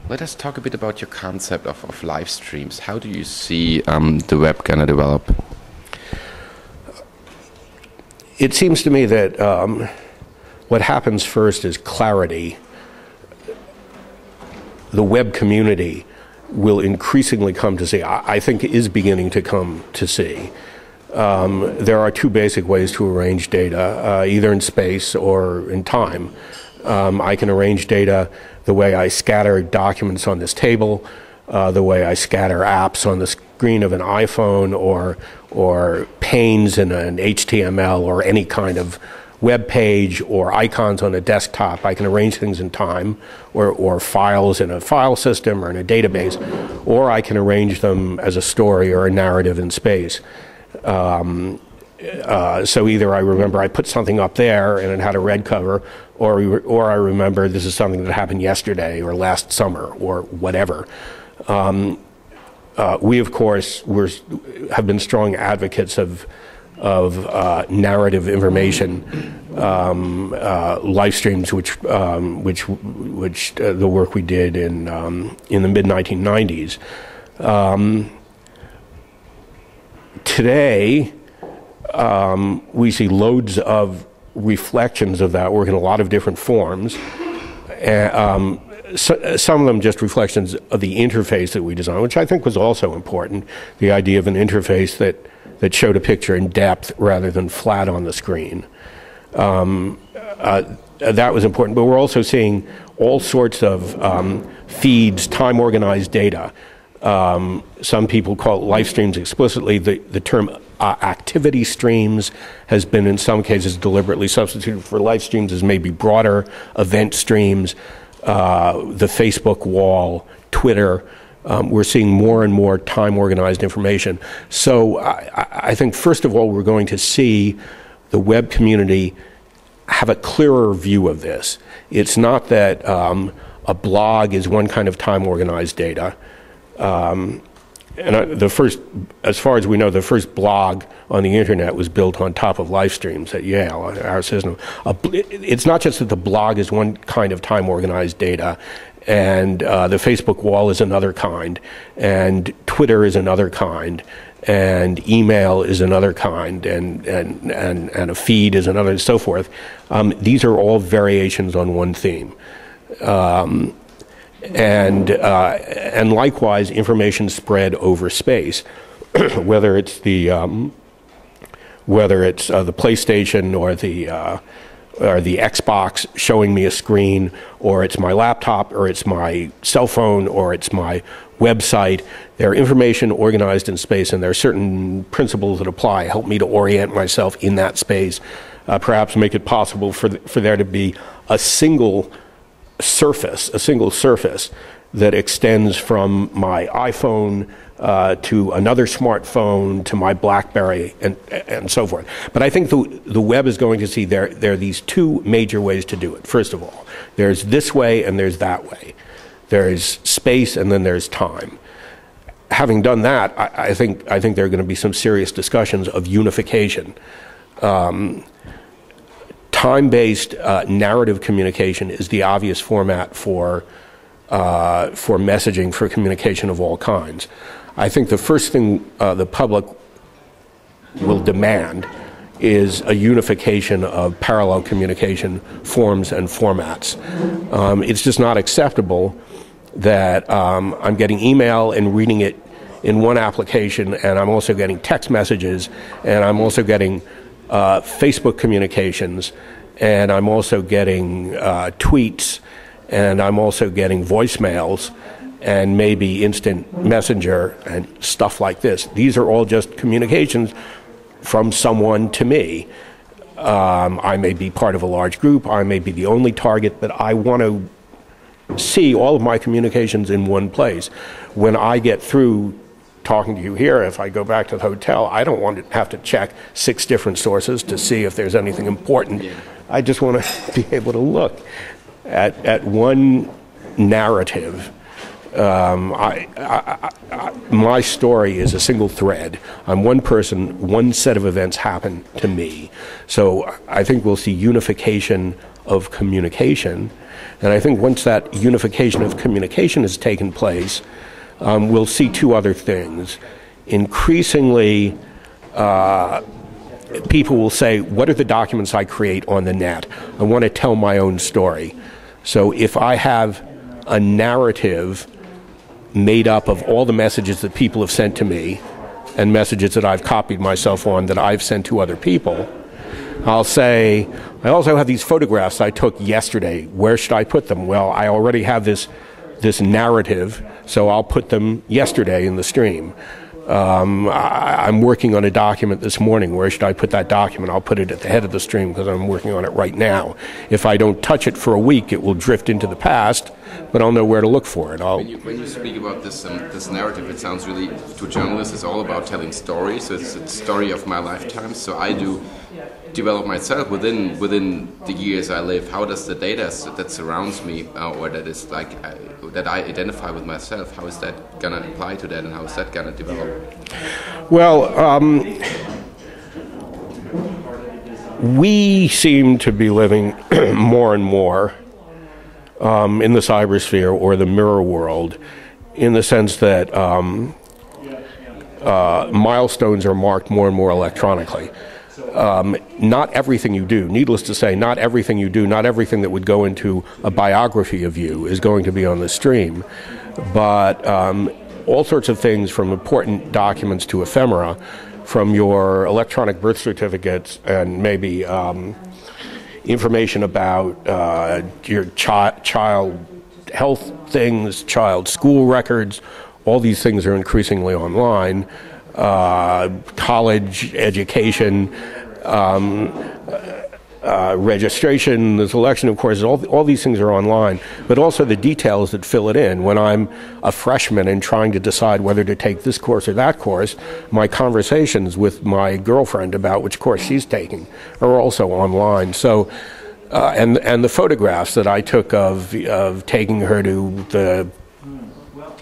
Let us talk a bit about your concept of live streams. How do you see the web going to develop? It seems to me that what happens first is clarity. The web community will increasingly come to see, I think is beginning to come to see. There are two basic ways to arrange data, either in space or in time. I can arrange data the way I scatter documents on this table, the way I scatter apps on the screen of an iPhone, or panes in an HTML or any kind of web page, or icons on a desktop. I can arrange things in time, or files in a file system or in a database, or I can arrange them as a story or a narrative in space. So either I remember I put something up there and it had a red cover, or I remember this is something that happened yesterday or last summer or whatever. We, of course, have been strong advocates of narrative information, live streams, which the work we did in the mid-1990s. Today, we see loads of reflections of that work in a lot of different forms. Some of them just reflections of the interface that we designed, which I think was also important. The idea of an interface that showed a picture in depth rather than flat on the screen. That was important, but we're also seeing all sorts of feeds, time-organized data. Some people call it live streams explicitly. The term activity streams has been in some cases deliberately substituted for live streams as maybe broader event streams. The Facebook wall, Twitter, we're seeing more and more time-organized information. So I think, first of all, we're going to see the web community have a clearer view of this. It's not that a blog is one kind of time-organized data. The first, as far as we know, the first blog on the internet was built on top of live streams at Yale, our system. It's not just that the blog is one kind of time-organized data, and the Facebook wall is another kind, and Twitter is another kind, and email is another kind, and a feed is another, and so forth. These are all variations on one theme. And likewise, information spread over space, whether it's the PlayStation or the Xbox showing me a screen, or it's my laptop, or it's my cell phone, or it's my website. There are information organized in space, and there are certain principles that apply, help me to orient myself in that space, perhaps make it possible for there to be a single surface that extends from my iPhone to another smartphone to my BlackBerry and so forth. But I think the web is going to see there are these two major ways to do it. First of all, there's this way and there's that way. There's space and then there's time. Having done that, I think there are going to be some serious discussions of unification. Time-based narrative communication is the obvious format for messaging, for communication of all kinds. I think the first thing the public will demand is a unification of parallel communication forms and formats. It's just not acceptable that I'm getting email and reading it in one application, and I'm also getting text messages, and I'm also getting Facebook communications, and I'm also getting tweets, and I'm also getting voicemails, and maybe instant messenger and stuff like this. These are all just communications from someone to me. I may be part of a large group, I may be the only target, but I want to see all of my communications in one place. When I get through talking to you here, if I go back to the hotel, I don't want to have to check 6 different sources to see if there's anything important. I just want to be able to look at one narrative My story is a single thread. I'm one person, one set of events happen to me. So I think we'll see unification of communication. And I think once that unification of communication has taken place, we'll see two other things. Increasingly, people will say, what are the documents I create on the net? I want to tell my own story. So if I have a narrative made up of all the messages that people have sent to me and messages that I've copied myself on that I've sent to other people, I'll say, I also have these photographs I took yesterday. Where should I put them? Well, I already have this narrative, so I'll put them yesterday in the stream. I'm working on a document this morning. Where should I put that document? I'll put it at the head of the stream because I'm working on it right now. If I don't touch it for a week, it will drift into the past, but I'll know where to look for it. When you speak about this narrative, it sounds really, to journalists, it's all about telling stories. So it's a story of my lifetime. So I do develop myself within the years I live. How does the data that surrounds me, or that is like that I identify with myself, how is that gonna apply to that, and how is that gonna develop? Well, we seem to be living more and more in the cybersphere or the mirror world, in the sense that milestones are marked more and more electronically. Not everything you do, needless to say, not everything you do, not everything that would go into a biography of you is going to be on the stream, but all sorts of things, from important documents to ephemera, from your electronic birth certificates and maybe information about your child health things, child school records, all these things are increasingly online. College education, registration, the selection of courses, all these things are online, but also the details that fill it in. When I'm a freshman and trying to decide whether to take this course or that course, my conversations with my girlfriend about which course she's taking are also online. So, and the photographs that I took of taking her to the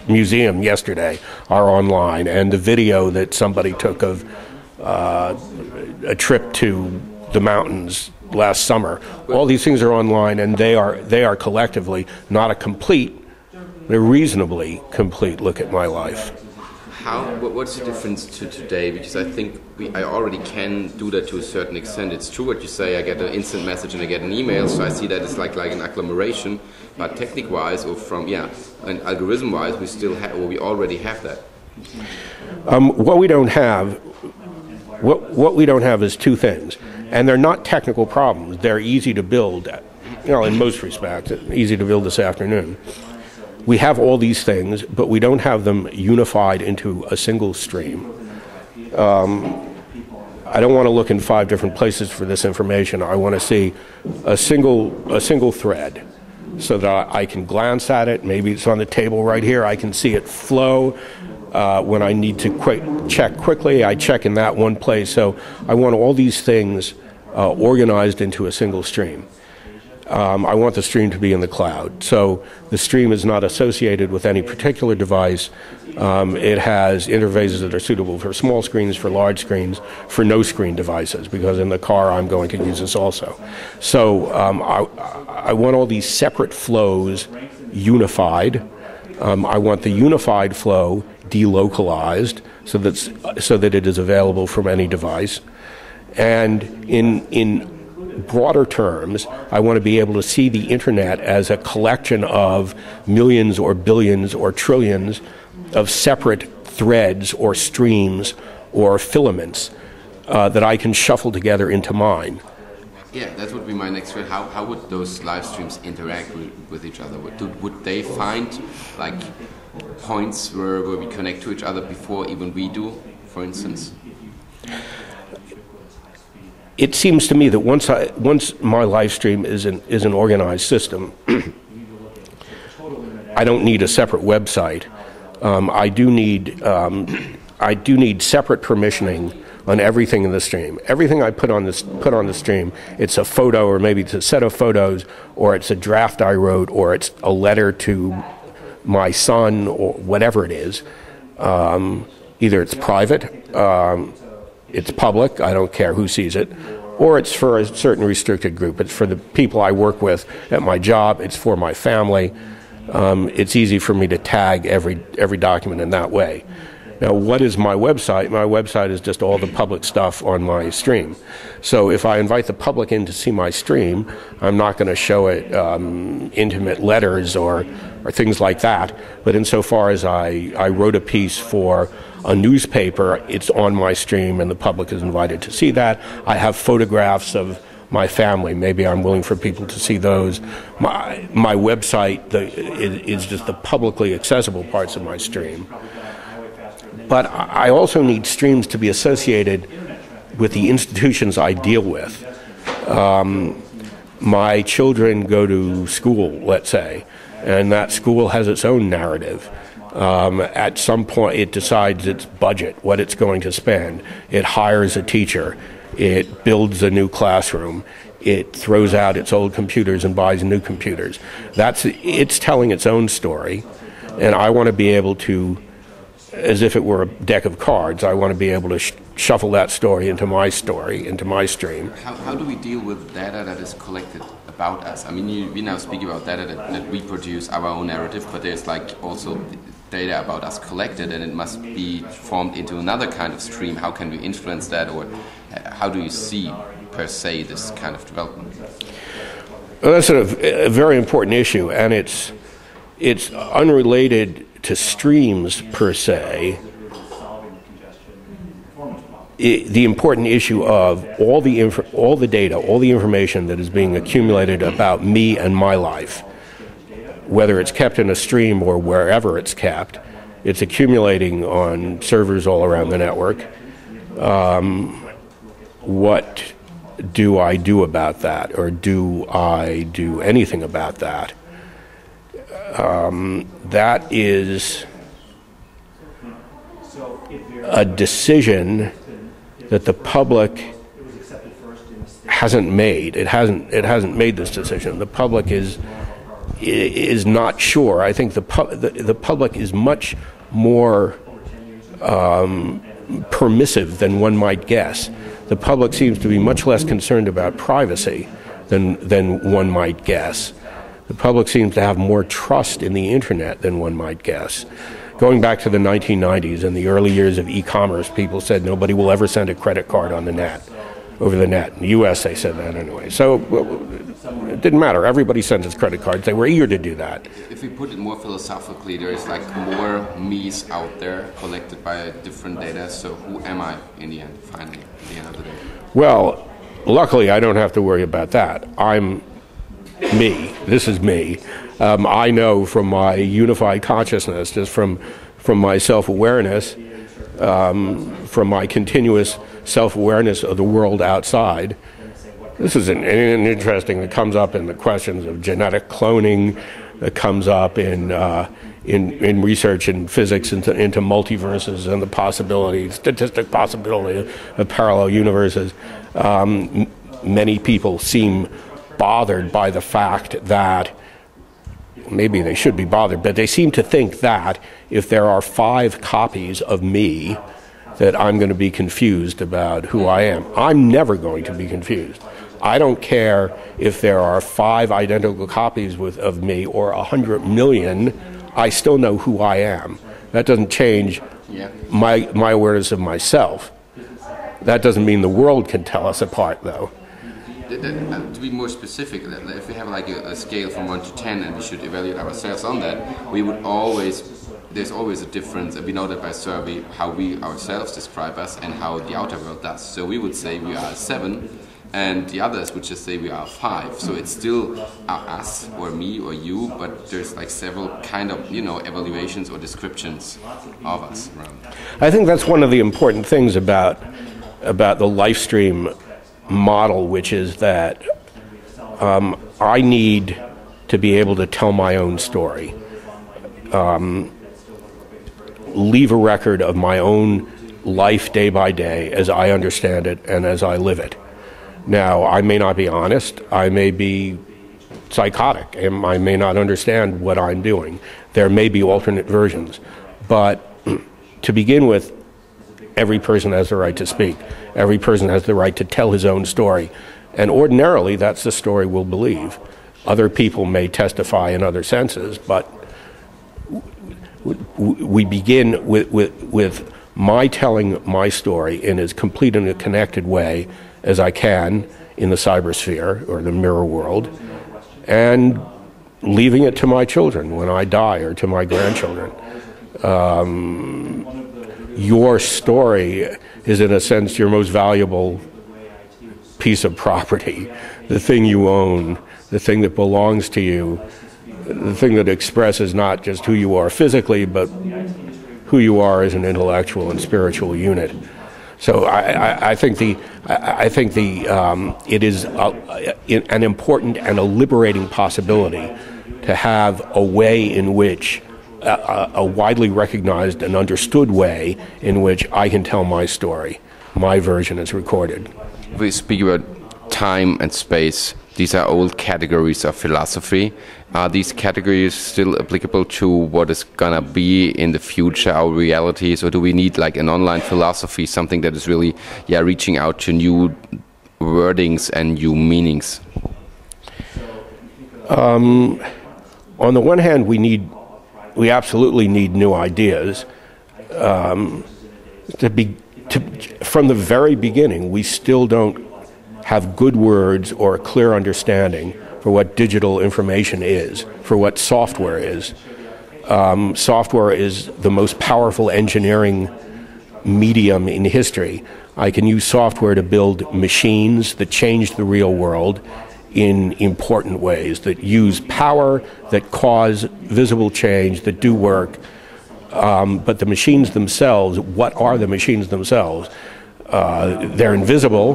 museum yesterday are online, and the video that somebody took of a trip to the mountains last summer, all these things are online, and they are collectively not a complete, but a reasonably complete look at my life. What's the difference to today? Because I think I already can do that to a certain extent. It's true what you say. I get an instant message and I get an email, so I see that it's like an agglomeration. But technique-wise, or and algorithm-wise, we still have, or we already have that. What we don't have is two things, and they're not technical problems. They're easy to build. In most respects, easy to build this afternoon. We have all these things, but we don't have them unified into a single stream. I don't want to look in 5 different places for this information. I want to see a single thread, so that I can glance at it. Maybe it's on the table right here. I can see it flow. When I need to check quickly, I check in that one place. So I want all these things organized into a single stream. I want the stream to be in the cloud. So the stream is not associated with any particular device. It has interfaces that are suitable for small screens, for large screens, for no-screen devices, because in the car I'm going to use this also. So I want all these separate flows unified. I want the unified flow delocalized so that it is available from any device. And in broader terms, I want to be able to see the internet as a collection of millions or billions or trillions of separate threads or streams or filaments that I can shuffle together into mine. Yeah, that would be my next question. How would those live streams interact with each other? Would they find like points where we connect to each other before even we do, for instance? It seems to me that once my live stream is an organized system, I don't need a separate website. I do need separate permissioning on everything in the stream. Everything I put on the stream, it's a photo, or maybe it's a set of photos, or it's a draft I wrote, or it's a letter to my son or whatever it is. Either it's private, it's public, I don't care who sees it, or it's for a certain restricted group. It's for the people I work with at my job, it's for my family. It's easy for me to tag every document in that way. Now, what is my website? My website is just all the public stuff on my stream. So if I invite the public in to see my stream, I'm not going to show it intimate letters or things like that. But insofar as I wrote a piece for a newspaper, it's on my stream and the public is invited to see that. I have photographs of my family. Maybe I'm willing for people to see those. My website is just the publicly accessible parts of my stream. But I also need streams to be associated with the institutions I deal with. My children go to school, let's say, and that school has its own narrative. At some point, it decides its budget, what it's going to spend. It hires a teacher. It builds a new classroom. It throws out its old computers and buys new computers. It's telling its own story, and I want to be able to, as if it were a deck of cards, I want to be able to shuffle that story, into my stream. How do we deal with data that is collected about us? I mean, we now speak about data that we produce our own narrative, but there's like also data about us collected, and it must be formed into another kind of stream. How can we influence that, or how do you see, per se, this kind of development? Well, that's a very important issue, and it's unrelated to streams per se. The important issue of all the data, all the information that is being accumulated about me and my life, whether it's kept in a stream or wherever it's kept, it's accumulating on servers all around the network. What do I do about that, or do I do anything about that? That is a decision that the public hasn't made. It hasn't made this decision. The public is not sure. I think the public is much more permissive than one might guess. The public seems to be much less concerned about privacy than one might guess. The public seems to have more trust in the internet than one might guess. Going back to the 1990s and the early years of e-commerce, people said nobody will ever send a credit card on the net, over the net. In the U.S., they said that anyway. So it didn't matter. Everybody sends its credit cards. They were eager to do that. If we put it more philosophically, there is like more me's out there collected by different data. So who am I in the end, finally, at the end of the day? Well, luckily, I don't have to worry about that. I'm me. This is me. I know from my unified consciousness, just from my self-awareness, from my continuous self-awareness of the world outside. This is an interesting that comes up in the questions of genetic cloning, that comes up in research in physics into multiverses and the statistic possibility of parallel universes. Many people seem bothered by the fact that, maybe they should be bothered, but they seem to think that if there are 5 copies of me, that I'm going to be confused about who I am. I'm never going to be confused. I don't care if there are 5 identical copies of me or 100 million, I still know who I am. That doesn't change my awareness of myself. That doesn't mean the world can tell us apart, though. To be more specific, if we have like a scale from 1 to 10 and we should evaluate ourselves on that, there's always a difference, and we know that by survey how we ourselves describe us and how the outer world does. So we would say we are a 7, and the others would just say we are a 5. So it's still us or me or you, but there's like several kind of evaluations or descriptions of us around. I think that's one of the important things about the live stream model, which is that I need to be able to tell my own story, leave a record of my own life day by day as I understand it and as I live it. Now, I may not be honest, I may be psychotic, and I may not understand what I'm doing. There may be alternate versions. But to begin with, every person has the right to speak. Every person has the right to tell his own story. And ordinarily, that's the story we'll believe. Other people may testify in other senses, but we begin with my telling my story in as complete and a connected way as I can in the cybersphere or the mirror world, and leaving it to my children when I die, or to my grandchildren. Your story is, in a sense, your most valuable piece of property, the thing you own, the thing that belongs to you, the thing that expresses not just who you are physically, but who you are as an intellectual and spiritual unit. So I think it is an important and a liberating possibility to have a way in which a widely recognized and understood way in which I can tell my story. My version is recorded. We speak about time and space. These are old categories of philosophy. Are these categories still applicable to what is gonna be in the future, our realities, or do we need like an online philosophy, something that is really, reaching out to new wordings and new meanings? On the one hand, we absolutely need new ideas. From the very beginning, we still don't have good words or a clear understanding for what digital information is, for what software is. Software is the most powerful engineering medium in history. I can use software to build machines that change the real world in important ways, that use power, that cause visible change, that do work. But the machines themselves, what are the machines themselves? They're invisible.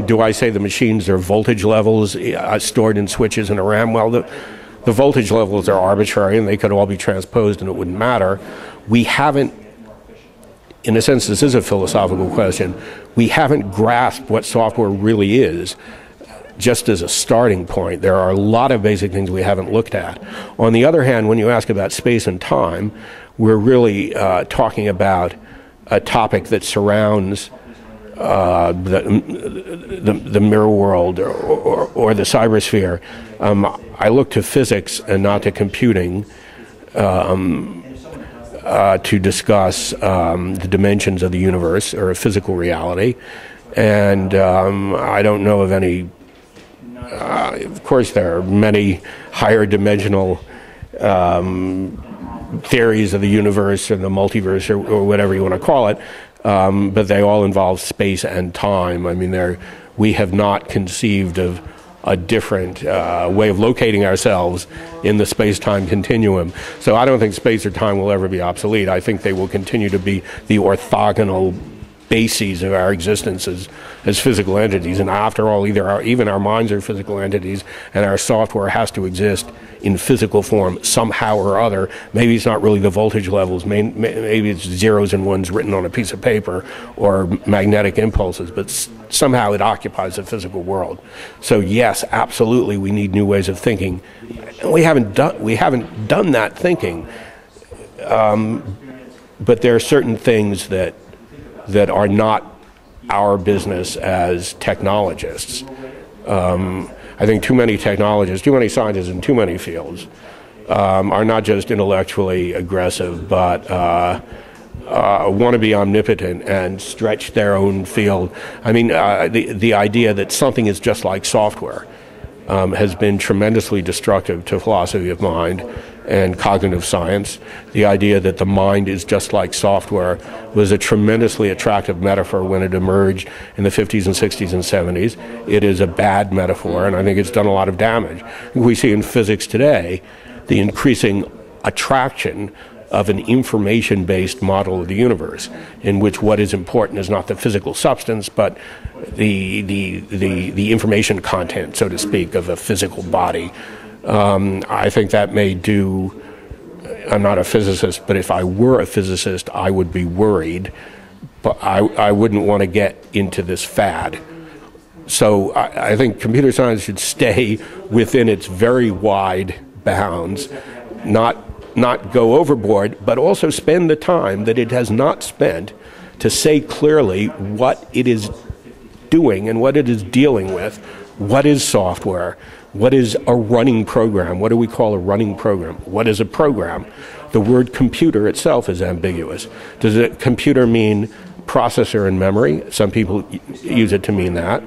Do I say the machines are voltage levels stored in switches in a RAM? Well, the voltage levels are arbitrary and they could all be transposed and it wouldn't matter. We haven't, in a sense, this is a philosophical question, we haven't grasped what software really is. Just as a starting point, there are a lot of basic things we haven't looked at. On the other hand, when you ask about space and time, we're really talking about a topic that surrounds the mirror world or the cybersphere. I look to physics and not to computing to discuss the dimensions of the universe or a physical reality. And I don't know of any. Of course, there are many higher dimensional theories of the universe or the multiverse or whatever you want to call it, but they all involve space and time. I mean, we have not conceived of a different way of locating ourselves in the space-time continuum. So I don't think space or time will ever be obsolete. I think they will continue to be the orthogonal bases of our existence as physical entities. And after all, even our minds are physical entities, and our software has to exist in physical form somehow or other. Maybe it's not really the voltage levels, maybe it's zeros and ones written on a piece of paper or magnetic impulses, but somehow it occupies the physical world. So yes, absolutely, we need new ways of thinking. We haven't done that thinking, but there are certain things that are not our business as technologists. I think too many technologists, too many scientists in too many fields are not just intellectually aggressive, but want to be omnipotent and stretch their own field. I mean, the idea that something is just like software has been tremendously destructive to philosophy of mind and cognitive science. The idea that the mind is just like software was a tremendously attractive metaphor when it emerged in the 50s and 60s and 70s. It is a bad metaphor, and I think it's done a lot of damage. We see in physics today the increasing attraction of an information-based model of the universe, in which what is important is not the physical substance, but the information content, so to speak, of a physical body. I think that may do. I'm not a physicist, but if I were a physicist, I would be worried. But I wouldn't want to get into this fad. So I think computer science should stay within its very wide bounds, not not go overboard, but also spend the time that it has not spent to say clearly what it is doing and what it is dealing with. What is software? What is a running program? What do we call a running program? What is a program? The word computer itself is ambiguous. Does a computer mean processor and memory? Some people use it to mean that.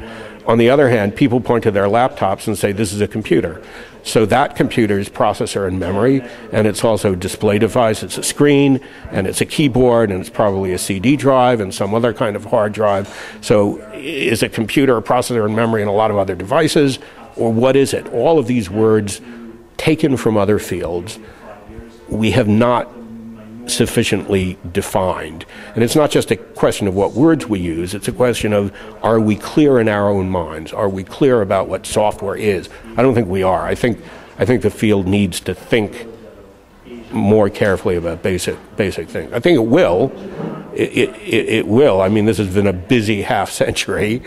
On the other hand, people point to their laptops and say this is a computer. So that computer is processor and memory, and it's also a display device. It's a screen, and it's a keyboard, and it's probably a CD drive and some other kind of hard drive. So is a computer a processor and memory and a lot of other devices, or what is it? All of these words taken from other fields, we have not sufficiently defined. And it's not just a question of what words we use, it's a question of, are we clear in our own minds? Are we clear about what software is? I don't think we are. I think the field needs to think more carefully about basic things. I think it will. It will. I mean, this has been a busy half century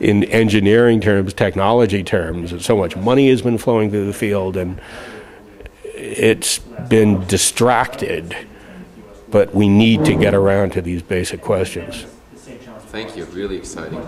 in engineering terms, technology terms, and so much money has been flowing through the field, and it's been distracted. But we need to get around to these basic questions. Thank you. Really exciting.